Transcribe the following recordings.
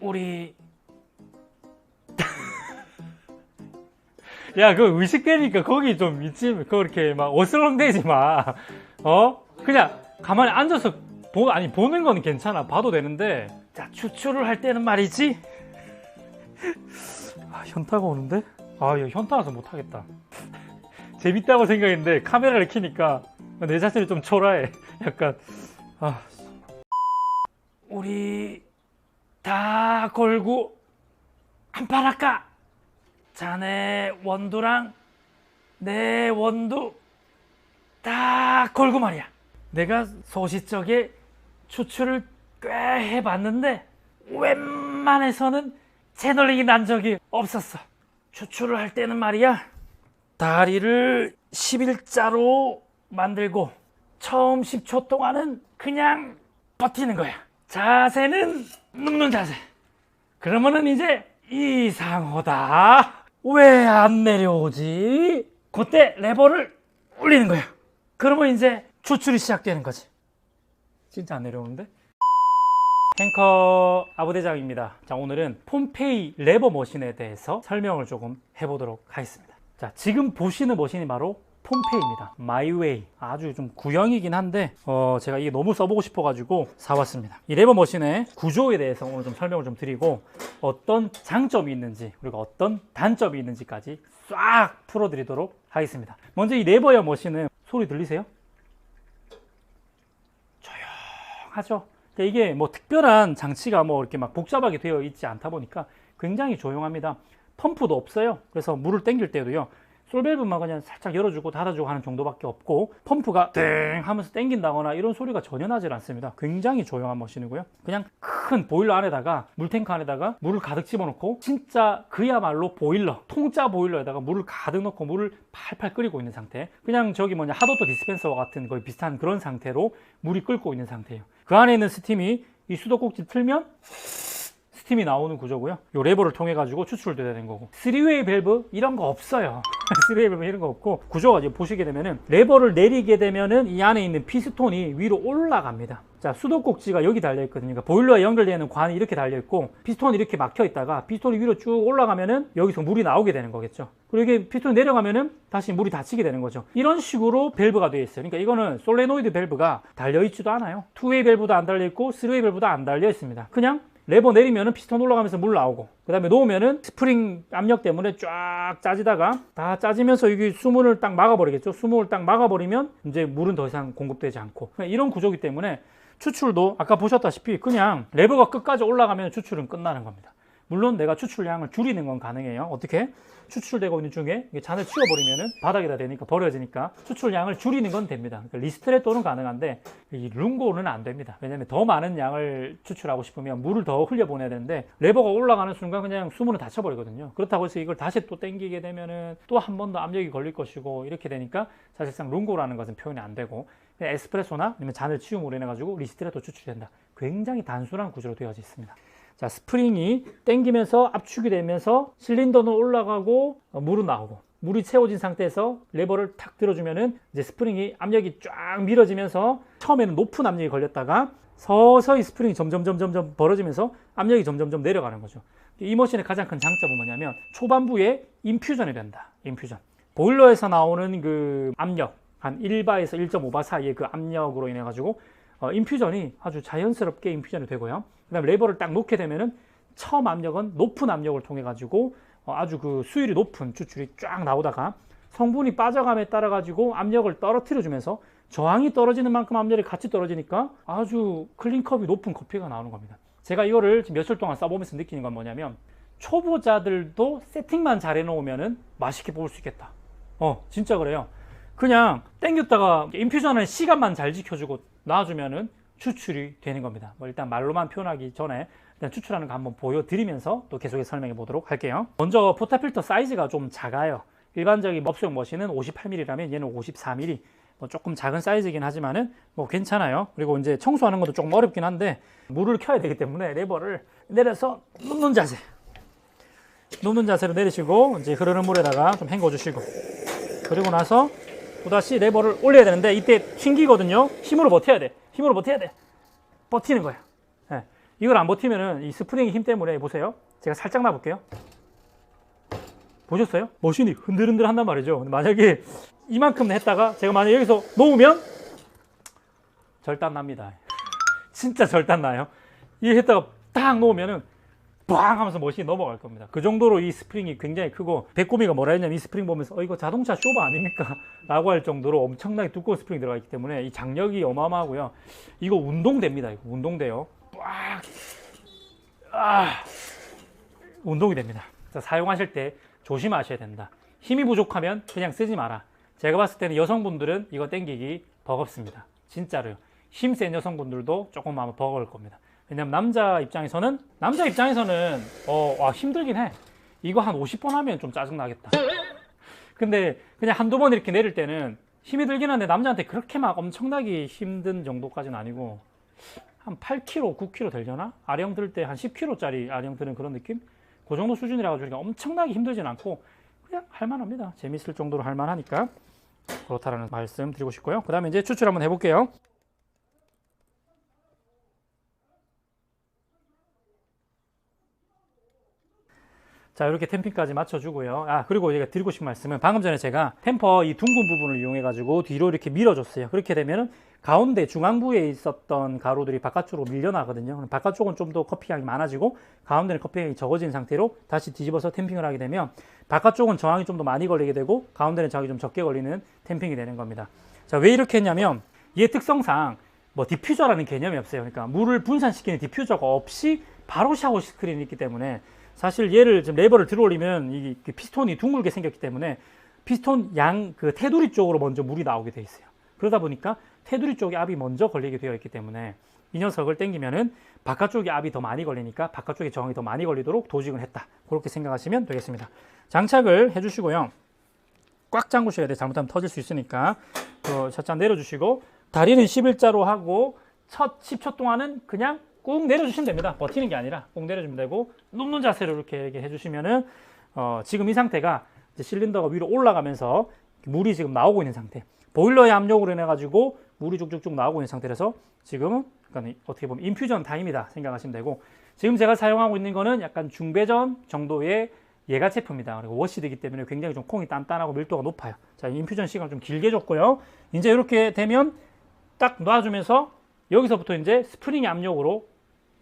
우리 야, 그 의식되니까 거기 좀 있지. 그렇게 막 어슬렁대지 마. 그냥 가만히 앉아서 보는 건 괜찮아. 봐도 되는데. 자, 추출을 할 때는 말이지. 현타가 오는데? 야, 현타 와서 못하겠다. 재밌다고 생각했는데 카메라를 켜니까 내 자신이 좀 초라해. 약간 우리 다 걸고 한판 할까? 자네 원두랑 내 원두 다 걸고 말이야. 내가 소시적에 추출을 꽤 해봤는데 웬만해서는 채널링이 난 적이 없었어. 추출을 할 때는 말이야, 다리를 11자로 만들고 처음 10초 동안은 그냥 버티는 거야. 자세는 눕는 자세. 그러면은 이제 이상하다, 왜 안 내려오지? 그때 레버를 올리는 거야. 그러면 이제 추출이 시작되는 거지. 진짜 안 내려오는데? 탱커 아부대장입니다. 자, 오늘은 폼페이 레버 머신에 대해서 설명을 조금 해보도록 하겠습니다. 자, 지금 보시는 머신이 바로 폼페이입니다. 마이웨이. 아주 좀 구형이긴 한데 제가 이게 너무 써보고 싶어가지고 사왔습니다. 이 레버 머신의 구조에 대해서 오늘 좀 설명을 좀 드리고 어떤 장점이 있는지 그리고 어떤 단점이 있는지까지 싹 풀어드리도록 하겠습니다. 먼저 이 레버형 머신은 소리 들리세요? 조용하죠? 이게 뭐 특별한 장치가 뭐 이렇게 막 복잡하게 되어 있지 않다 보니까 굉장히 조용합니다. 펌프도 없어요. 그래서 물을 땡길 때도요, 솔밸브만 그냥 살짝 열어주고 닫아주고 하는 정도밖에 없고, 펌프가 땡 하면서 땡긴다거나 이런 소리가 전혀 나질 않습니다. 굉장히 조용한 머신이고요. 그냥 큰 보일러 안에다가, 물탱크 안에다가 물을 가득 집어넣고, 진짜 그야말로 보일러, 통짜 보일러에다가 물을 가득 넣고 물을 팔팔 끓이고 있는 상태. 그냥 저기 핫워터 디스펜서와 같은 거의 비슷한 그런 상태로 물이 끓고 있는 상태예요. 그 안에 있는 스팀이 이 수도꼭지 틀면 스팀이 나오는 구조고요. 이 레버를 통해 가지고 추출돼야 되는 거고, 3웨이 밸브 이런 거 없어요. 3웨이 밸브 이런 거 없고, 구조가 이제 보시게 되면은 레버를 내리게 되면은 이 안에 있는 피스톤이 위로 올라갑니다. 자, 수도꼭지가 여기 달려 있거든요. 그러니까 보일러에 연결되는 관이 이렇게 달려 있고, 피스톤이 이렇게 막혀 있다가 피스톤이 위로 쭉 올라가면은 여기서 물이 나오게 되는 거겠죠. 그리고 이게 피스톤이 내려가면은 다시 물이 닫히게 되는 거죠. 이런 식으로 밸브가 되어 있어요. 그러니까 이거는 솔레노이드 밸브가 달려 있지도 않아요. 2웨이 밸브도 안 달려 있고 3웨이 밸브도 안 달려 있습니다. 그냥 레버 내리면은 피스톤 올라가면서 물 나오고, 그 다음에 놓으면은 스프링 압력 때문에 쫙 짜지다가 다 짜지면서 여기 수문을 딱 막아버리겠죠. 수문을 딱 막아버리면 이제 물은 더 이상 공급되지 않고, 이런 구조이기 때문에 추출도 아까 보셨다시피 그냥 레버가 끝까지 올라가면 추출은 끝나는 겁니다. 물론 내가 추출량을 줄이는 건 가능해요. 어떻게? 추출되고 있는 중에 잔을 치워버리면은 바닥에다 대니까 버려지니까 추출량을 줄이는 건 됩니다. 그러니까 리스트레토는 가능한데 이 룽고는 안 됩니다. 왜냐면 더 많은 양을 추출하고 싶으면 물을 더 흘려보내야 되는데 레버가 올라가는 순간 그냥 수문을 닫혀버리거든요. 그렇다고 해서 이걸 다시 또 당기게 되면은 또 한 번 더 압력이 걸릴 것이고, 이렇게 되니까 사실상 룽고라는 것은 표현이 안 되고, 에스프레소나 아니면 잔을 치움으로 인해 가지고 리스트레토 추출된다. 굉장히 단순한 구조로 되어져 있습니다. 자, 스프링이 당기면서 압축이 되면서 실린더는 올라가고 물은 나오고, 물이 채워진 상태에서 레버를 탁 들어주면은 이제 스프링이 압력이 쫙 밀어지면서 처음에는 높은 압력이 걸렸다가 서서히 스프링이 점점 벌어지면서 압력이 점점 내려가는 거죠. 이 머신의 가장 큰 장점은 뭐냐면 초반부에 인퓨전이 된다. 인퓨전. 보일러에서 나오는 그 압력 한 1바에서 1.5바 사이의 그 압력으로 인해 가지고 인퓨전이 아주 자연스럽게 인퓨전이 되고요. 그 다음에 레버를 딱 놓게 되면은 처음 압력은 높은 압력을 통해 가지고 아주 그 수율이 높은 추출이 쫙 나오다가 성분이 빠져감에 따라 가지고 압력을 떨어뜨려 주면서 저항이 떨어지는 만큼 압력이 같이 떨어지니까 아주 클린컵이 높은 커피가 나오는 겁니다. 제가 이거를 지금 며칠 동안 써보면서 느끼는 건 뭐냐면, 초보자들도 세팅만 잘 해놓으면은 맛있게 뽑을 수 있겠다. 진짜 그래요. 그냥 땡겼다가 인퓨전하는 시간만 잘 지켜주고 놔주면은 추출이 되는 겁니다. 일단 말로만 표현하기 전에 일단 추출하는 거 한번 보여드리면서 또 계속해서 설명해 보도록 할게요. 먼저 포타필터 사이즈가 좀 작아요. 일반적인 업소용 머신은 58mm라면 얘는 54mm. 조금 작은 사이즈이긴 하지만은 괜찮아요. 그리고 이제 청소하는 것도 조금 어렵긴 한데 물을 켜야 되기 때문에 레버를 내려서 눕는 자세로 내리시고 이제 흐르는 물에다가 좀 헹궈 주시고, 그리고 나서 또다시 레버를 올려야 되는데 이때 튕기거든요. 힘으로 버텨야 돼. 버티는 거예요. 이걸 안 버티면은 이 스프링의 힘 때문에 보세요. 제가 살짝 놔볼게요. 보셨어요? 머신이 흔들흔들 한단 말이죠. 만약에 이만큼 했다가 제가 만약에 여기서 놓으면 절단 납니다. 진짜 절단 나요. 이게 했다가 딱 놓으면은 빵 하면서 머신이 넘어갈 겁니다. 그 정도로 이 스프링이 굉장히 크고, 백고미가 뭐라 했냐면 이 스프링 보면서 이거 자동차 쇼바 아닙니까? 라고 할 정도로 엄청나게 두꺼운 스프링이 들어가 있기 때문에 이 장력이 어마어마하고요. 이거 운동됩니다. 이거 운동돼요. 운동이 됩니다. 사용하실 때 조심하셔야 된다. 힘이 부족하면 그냥 쓰지 마라. 제가 봤을 때는 여성분들은 이거 땡기기 버겁습니다. 진짜로요. 힘 센 여성분들도 조금 아마 버거울 겁니다. 왜냐면 남자 입장에서는 힘들긴 해. 이거 한 50번 하면 좀 짜증나겠다. 근데 그냥 한두 번 이렇게 내릴 때는 힘이 들긴 한데, 남자한테 그렇게 막 엄청나게 힘든 정도까지는 아니고 한 8kg, 9kg 되려나? 아령 들 때 한 10kg짜리 아령 드는 그런 느낌? 그 정도 수준이라 가지고 엄청나게 힘들진 않고 그냥 할만합니다. 재밌을 정도로 할만하니까 그렇다라는 말씀 드리고 싶고요. 그 다음에 이제 추출 한번 해볼게요. 자, 이렇게 템핑까지 맞춰주고요. 그리고 제가 드리고 싶은 말씀은, 방금 전에 제가 템퍼 이 둥근 부분을 이용해 가지고 뒤로 이렇게 밀어줬어요. 그렇게 되면은 가운데 중앙부에 있었던 가루들이 바깥쪽으로 밀려나거든요. 바깥쪽은 좀 더 커피향이 많아지고 가운데는 커피향이 적어진 상태로 다시 뒤집어서 템핑을 하게 되면 바깥쪽은 저항이 좀 더 많이 걸리게 되고 가운데는 저항이 좀 적게 걸리는 템핑이 되는 겁니다. 자, 왜 이렇게 했냐면 얘 특성상 뭐 디퓨저라는 개념이 없어요. 그러니까 물을 분산시키는 디퓨저가 없이 바로 샤워 스크린이 있기 때문에, 사실 얘를 지금 레버를 들어 올리면 이 피스톤이 둥글게 생겼기 때문에 피스톤 그 테두리 쪽으로 먼저 물이 나오게 돼 있어요. 그러다 보니까 테두리 쪽에 압이 먼저 걸리게 되어 있기 때문에 이 녀석을 당기면은 바깥쪽에 압이 더 많이 걸리니까 바깥쪽에 저항이 더 많이 걸리도록 도직을 했다. 그렇게 생각하시면 되겠습니다. 장착을 해주시고요. 꽉 잠그셔야 돼. 잘못하면 터질 수 있으니까. 샷장 내려주시고, 다리는 11자로 하고 첫 10초 동안은 그냥 꾹 내려주시면 됩니다. 버티는 게 아니라 꾹 내려주면 되고, 눕는 자세로 이렇게 해주시면은 지금 이 상태가 이제 실린더가 위로 올라가면서 물이 지금 나오고 있는 상태. 보일러의 압력으로 인해 가지고 물이 쭉쭉쭉 나오고 있는 상태라서 지금은 그러니까 어떻게 보면 인퓨전 타임이다 생각하시면 되고, 지금 제가 사용하고 있는 거는 약간 중배전 정도의 예가 제품이다. 그리고 워시드이기 때문에 굉장히 좀 콩이 단단하고 밀도가 높아요. 자, 인퓨전 시간을 좀 길게 줬고요. 이제 이렇게 되면 딱 놔주면서 여기서부터 이제 스프링 압력으로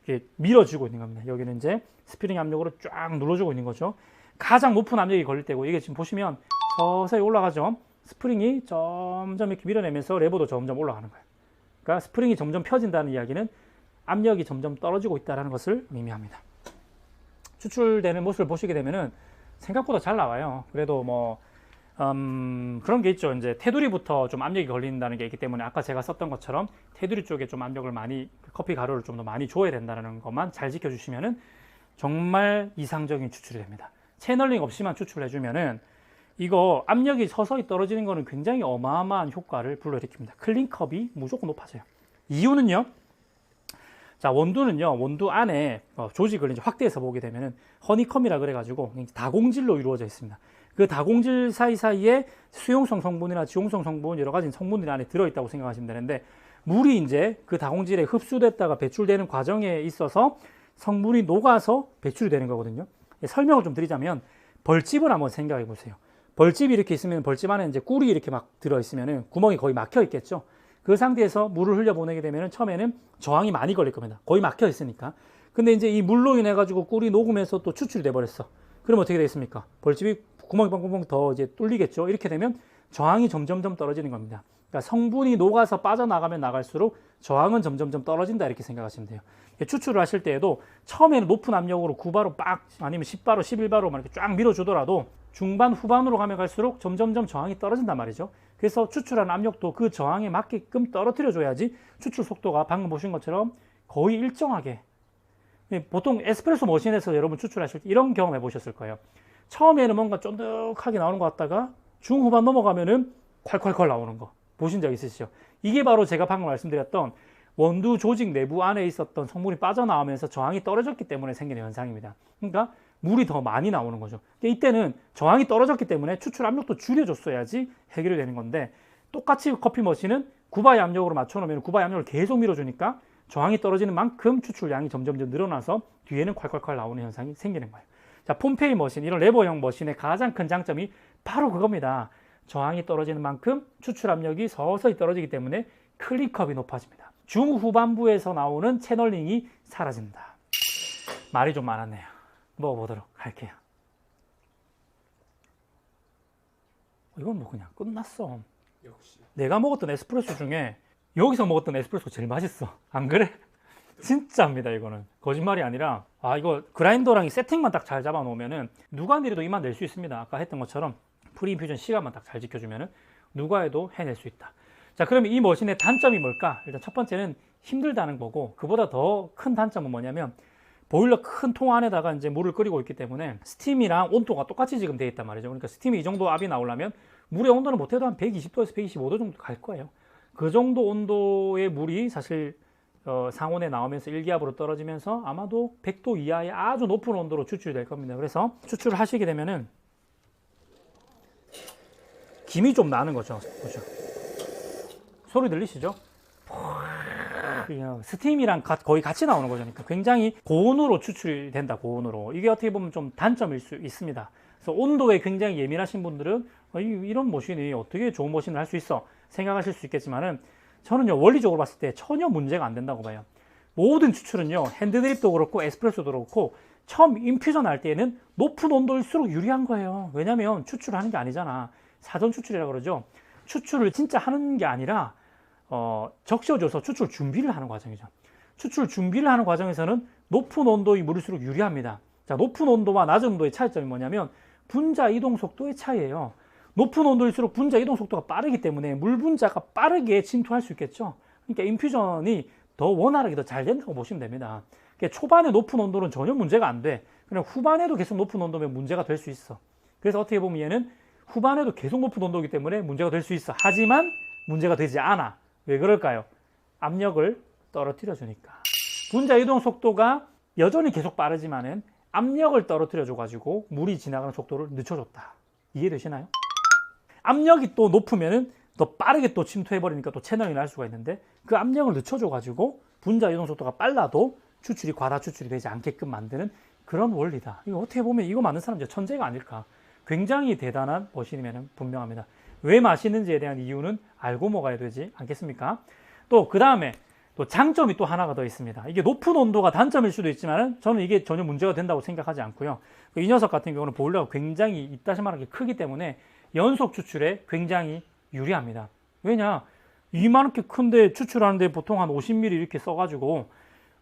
이렇게 밀어주고 있는 겁니다. 여기는 이제 스프링 압력으로 쫙 눌러주고 있는 거죠. 가장 높은 압력이 걸릴 때고, 이게 지금 보시면 서서히 올라가죠. 스프링이 점점 이렇게 밀어내면서 레버도 점점 올라가는 거예요. 그러니까 스프링이 점점 펴진다는 이야기는 압력이 점점 떨어지고 있다는 것을 의미합니다. 추출되는 모습을 보시게 되면은 생각보다 잘 나와요. 그래도 뭐 그런 게 있죠. 이제 테두리부터 좀 압력이 걸린다는 게 있기 때문에 아까 제가 썼던 것처럼 테두리 쪽에 좀 압력을 많이, 커피 가루를 좀 더 많이 줘야 된다는 것만 잘 지켜주시면은 정말 이상적인 추출이 됩니다. 채널링 없이만 추출해 주면은 이거 압력이 서서히 떨어지는 거는 굉장히 어마어마한 효과를 불러일으킵니다. 클린컵이 무조건 높아져요. 이유는요, 자, 원두는요, 원두 안에 조직을 이제 확대해서 보게 되면은 허니컴이라 그래가지고 다공질로 이루어져 있습니다. 그 다공질 사이사이에 수용성 성분이나 지용성 성분, 여러 가지 성분들이 안에 들어있다고 생각하시면 되는데, 물이 이제 그 다공질에 흡수됐다가 배출되는 과정에 있어서 성분이 녹아서 배출이 되는 거거든요. 설명을 좀 드리자면, 벌집을 한번 생각해 보세요. 벌집이 이렇게 있으면 벌집 안에 이제 꿀이 이렇게 막 들어있으면 구멍이 거의 막혀 있겠죠. 그 상태에서 물을 흘려보내게 되면 처음에는 저항이 많이 걸릴 겁니다. 거의 막혀 있으니까. 근데 이제 이 물로 인해 가지고 꿀이 녹으면서 또 추출이 돼 버렸어. 그럼 어떻게 되겠습니까? 벌집이 구멍이 더 이제 뚫리겠죠. 이렇게 되면 저항이 점점점 떨어지는 겁니다. 그러니까 성분이 녹아서 빠져나가면 나갈수록 저항은 점점점 떨어진다, 이렇게 생각하시면 돼요. 추출을 하실 때에도 처음에는 높은 압력으로 9바로 빡, 아니면 10바로, 11바로 이렇게 쫙 밀어주더라도 중반, 후반으로 가면 갈수록 점점점 저항이 떨어진단 말이죠. 그래서 추출하는 압력도 그 저항에 맞게끔 떨어뜨려줘야지 추출 속도가 방금 보신 것처럼 거의 일정하게. 보통 에스프레소 머신에서 여러분 추출하실 때 이런 경험 해보셨을 거예요. 처음에는 뭔가 쫀득하게 나오는 것 같다가 중후반 넘어가면은 콸콸콸 나오는 거 보신 적 있으시죠? 이게 바로 제가 방금 말씀드렸던 원두 조직 내부 안에 있었던 성분이 빠져나오면서 저항이 떨어졌기 때문에 생기는 현상입니다. 그러니까 물이 더 많이 나오는 거죠. 이때는 저항이 떨어졌기 때문에 추출 압력도 줄여줬어야지 해결이 되는 건데, 똑같이 커피 머신은 9바의 압력으로 맞춰놓으면 9바의 압력을 계속 밀어주니까 저항이 떨어지는 만큼 추출량이 점점 늘어나서 뒤에는 콸콸콸 나오는 현상이 생기는 거예요. 자, 폼페이 머신, 이런 레버형 머신의 가장 큰 장점이 바로 그겁니다. 저항이 떨어지는 만큼 추출 압력이 서서히 떨어지기 때문에 클릭업이 높아집니다. 중후반부에서 나오는 채널링이 사라진다. 말이 좀 많았네요. 먹어보도록 할게요. 이건 뭐 그냥 끝났어. 역시. 내가 먹었던 에스프레소 중에 여기서 먹었던 에스프레소가 제일 맛있어. 안 그래? 진짜입니다. 이거는 거짓말이 아니라, 이거 그라인더랑 세팅만 딱 잘 잡아 놓으면은 누가 내려도 이만 낼 수 있습니다. 아까 했던 것처럼 프리인퓨전 시간만 딱 잘 지켜주면은 누가 해도 해낼 수 있다. 자, 그러면 이 머신의 단점이 뭘까? 일단 첫 번째는 힘들다는 거고, 그보다 더 큰 단점은 뭐냐면 보일러 큰 통 안에다가 이제 물을 끓이고 있기 때문에 스팀이랑 온도가 똑같이 지금 되어 있단 말이죠. 그러니까 스팀이 이 정도 압이 나오려면 물의 온도는 못해도 한 120도에서 125도 정도 갈 거예요. 그 정도 온도의 물이 사실 상온에 나오면서 일기압으로 떨어지면서 아마도 100도 이하의 아주 높은 온도로 추출이 될 겁니다. 그래서 추출을 하시게 되면은 김이 좀 나는 거죠. 보죠. 소리 들리시죠? 스팀이랑 거의 같이 나오는 거죠. 그러니까 굉장히 고온으로 추출이 된다. 고온으로. 이게 어떻게 보면 좀 단점일 수 있습니다. 그래서 온도에 굉장히 예민하신 분들은 이런 머신이 어떻게 좋은 머신을 할 수 있어 생각하실 수 있겠지만은, 저는요 원리적으로 봤을 때 전혀 문제가 안 된다고 봐요. 모든 추출은요, 핸드드립도 그렇고 에스프레소도 그렇고 처음 인퓨전 할 때에는 높은 온도일수록 유리한 거예요. 왜냐면 추출하는 게 아니잖아. 사전 추출이라고 그러죠. 추출을 진짜 하는 게 아니라 적셔줘서 추출 준비를 하는 과정이죠. 추출 준비를 하는 과정에서는 높은 온도의 물일수록 유리합니다. 자, 높은 온도와 낮은 온도의 차이점이 뭐냐면 분자 이동 속도의 차이예요. 높은 온도일수록 분자 이동 속도가 빠르기 때문에 물 분자가 빠르게 침투할 수 있겠죠. 그러니까 인퓨전이 더 원활하게 더 잘 된다고 보시면 됩니다. 그러니까 초반에 높은 온도는 전혀 문제가 안 돼. 그냥 후반에도 계속 높은 온도면 문제가 될 수 있어. 그래서 어떻게 보면 얘는 후반에도 계속 높은 온도이기 때문에 문제가 될 수 있어. 하지만 문제가 되지 않아. 왜 그럴까요? 압력을 떨어뜨려 주니까. 분자 이동 속도가 여전히 계속 빠르지만은 압력을 떨어뜨려 줘 가지고 물이 지나가는 속도를 늦춰줬다. 이해되시나요? 압력이 또 높으면은 더 빠르게 또 침투해 버리니까 또 채널이 날 수가 있는데, 그 압력을 늦춰줘 가지고 분자 이동 속도가 빨라도 추출이 과다 추출이 되지 않게끔 만드는 그런 원리다. 이거 어떻게 보면 이거 만든 사람 진짜 천재가 아닐까. 굉장히 대단한 머신이면 분명합니다. 왜 맛있는지에 대한 이유는 알고 먹어야 되지 않겠습니까? 또 그 다음에 또 장점이 또 하나가 더 있습니다. 이게 높은 온도가 단점일 수도 있지만 저는 이게 전혀 문제가 된다고 생각하지 않고요. 이 녀석 같은 경우는 보일러가 굉장히 이따시만하게 크기 때문에 연속 추출에 굉장히 유리합니다. 왜냐? 이만하게 큰데 추출하는데 보통 한 50ml 이렇게 써가지고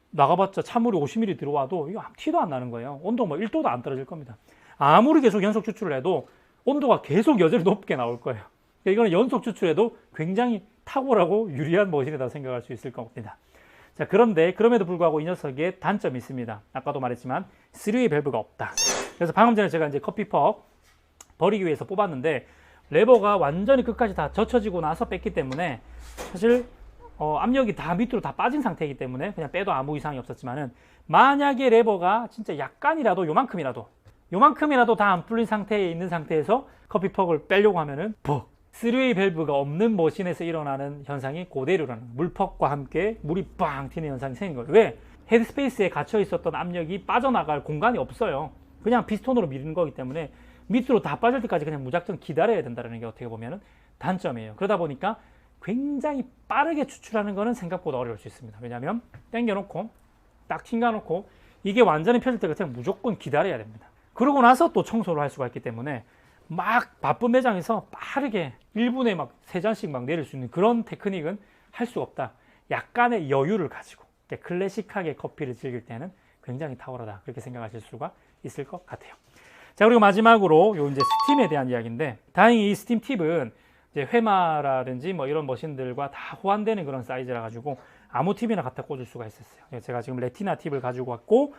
나가봤자 찬물이 50ml 들어와도 이거 티도 안 나는 거예요. 온도가 뭐 1도도 안 떨어질 겁니다. 아무리 계속 연속 추출을 해도 온도가 계속 여전히 높게 나올 거예요. 그러니까 이거는 연속 추출해도 굉장히 탁월하고 유리한 머신이라고 생각할 수 있을 겁니다. 자, 그런데 그럼에도 불구하고 이 녀석에 단점이 있습니다. 아까도 말했지만 3웨이 밸브가 없다. 그래서 방금 전에 제가 이제 커피퍽 버리기 위해서 뽑았는데 레버가 완전히 끝까지 다 젖혀지고 나서 뺐기 때문에 사실 압력이 다 밑으로 다 빠진 상태이기 때문에 그냥 빼도 아무 이상이 없었지만은, 만약에 레버가 진짜 약간이라도 요만큼이라도 다 안 풀린 상태에 있는 상태에서 커피퍽을 빼려고 하면은 3웨이 밸브가 없는 머신에서 일어나는 현상이 그대로라는, 물퍽과 함께 물이 빵 튀는 현상이 생긴 거예요. 왜? 헤드스페이스에 갇혀 있었던 압력이 빠져나갈 공간이 없어요. 그냥 피스톤으로 밀는 거기 때문에 밑으로 다 빠질 때까지 그냥 무작정 기다려야 된다는 게 어떻게 보면 단점이에요. 그러다 보니까 굉장히 빠르게 추출하는 거는 생각보다 어려울 수 있습니다. 왜냐하면 당겨놓고 딱 튕겨놓고 이게 완전히 펴질 때까지 무조건 기다려야 됩니다. 그러고 나서 또 청소를 할 수가 있기 때문에 막 바쁜 매장에서 빠르게 1분에 막 3잔씩 막 내릴 수 있는 그런 테크닉은 할 수가 없다. 약간의 여유를 가지고 클래식하게 커피를 즐길 때는 굉장히 탁월하다. 그렇게 생각하실 수가 있을 것 같아요. 자, 그리고 마지막으로 요 이제 스팀에 대한 이야기인데, 다행히 이 스팀 팁은 이제 회마라든지 뭐 이런 머신들과 다 호환되는 그런 사이즈라 가지고 아무 팁이나 갖다 꽂을 수가 있었어요. 제가 지금 레티나 팁을 가지고 왔고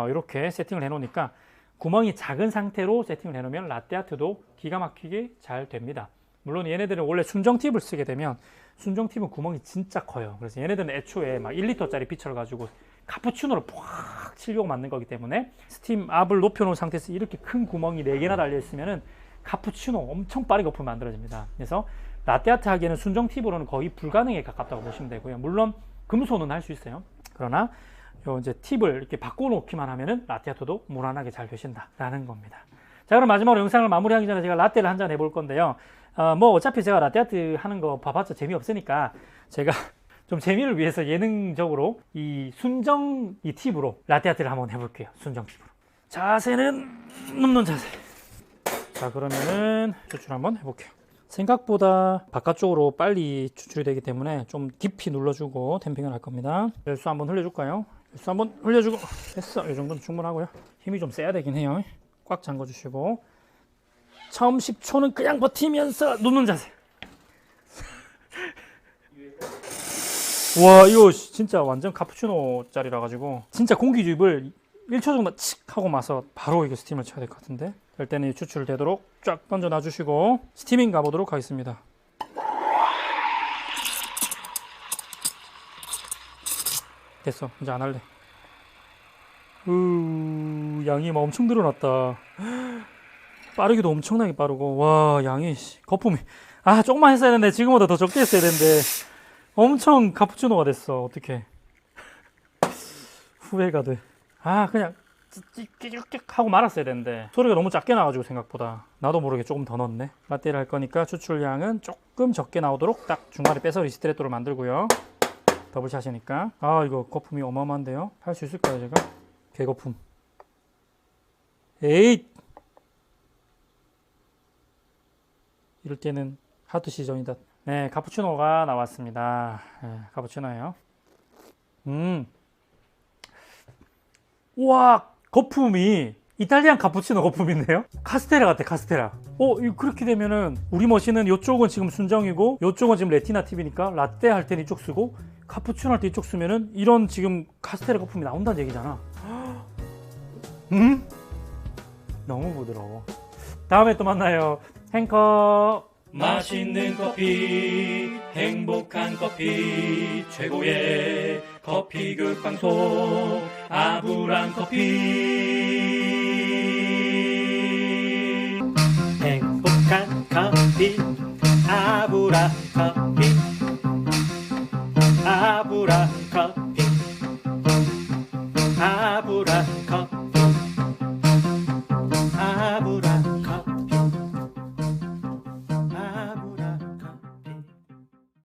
이렇게 세팅을 해 놓으니까 구멍이 작은 상태로 세팅을 해 놓으면 라떼아트도 기가 막히게 잘 됩니다. 물론 얘네들은 원래 순정 팁을 쓰게 되면 순정 팁은 구멍이 진짜 커요. 그래서 얘네들은 애초에 막 1리터짜리 비처를 가지고 카푸치노를 팍 치려고 만든 거기 때문에 스팀 압을 높여 놓은 상태에서 이렇게 큰 구멍이 4개나 달려 있으면은 카푸치노 엄청 빠르게 거품이 만들어집니다. 그래서 라떼아트 하기에는 순정 팁으로는 거의 불가능에 가깝다고 보시면 되고요. 물론 금손은 할 수 있어요. 그러나 요 이제 팁을 이렇게 바꿔놓기만 하면은 라떼아토도 무난하게 잘 되신다라는 겁니다. 자, 그럼 마지막으로 영상을 마무리하기 전에 제가 라떼를 한 잔 해볼 건데요. 뭐 어차피 제가 라떼아트 하는 거 봐봤자 재미없으니까 제가 좀 재미를 위해서 예능적으로 이 순정 이 팁으로 라떼아트를 한번 해볼게요. 순정 팁으로. 자세는 눕는 자세. 자, 그러면은 추출 한번 해볼게요. 생각보다 바깥쪽으로 빨리 추출이 되기 때문에 좀 깊이 눌러주고 탬핑을 할 겁니다. 열수 한번 흘려줄까요? 열수 한번 흘려주고 됐어. 이 정도는 충분하고요. 힘이 좀 세야 되긴 해요. 꽉 잠궈주시고 처음 10초는 그냥 버티면서 눕는 자세. 와, 이거 진짜 완전 카푸치노 짜리라 가지고 진짜 공기주입을 1초 정도 칙 하고 마서 바로 이거 스팀을 쳐야 될 것 같은데, 될 때는 추출 되도록 쫙 던져 놔주시고 스티밍 가보도록 하겠습니다. 됐어. 이제 안 할래. 양이 막 엄청 늘어났다. 빠르기도 엄청나게 빠르고, 와, 양이 거품이 조금만 했어야 되는데 지금보다 더 적게 했어야 되는데 엄청 카푸치노가 됐어. 어떡해. 후회가 돼. 그냥 찍찍찍 하고 말았어야 되는데 소리가 너무 작게 나가지고 생각보다 나도 모르게 조금 더 넣었네. 라떼를 할 거니까 추출량은 조금 적게 나오도록 딱 중간에 빼서 리스트레토를 만들고요. 더블샷이니까. 이거 거품이 어마어마한데요. 할 수 있을까요 제가? 개거품. 에잇! 이럴 때는 하트 시전이다. 네, 카푸치노가 나왔습니다. 네, 카푸치노예요. 우와, 거품이 이탈리안 카푸치노 거품인데요? 카스테라 같아, 카스테라. 그렇게 되면은 우리 머신은 이쪽은 지금 순정이고 이쪽은 지금 레티나 팁이니까 라떼 할 때는 이쪽 쓰고 카푸치노 할 때 이쪽 쓰면은 이런 지금 카스테라 거품이 나온다는 얘기잖아. 너무 부드러워. 다음에 또 만나요. 행커. 맛있는 커피, 행복한 커피, 최고의 커피 교육 방송 아브람 커피. 행복한 커피, 아브라 커피, 아브라 커피, 아브라 커피.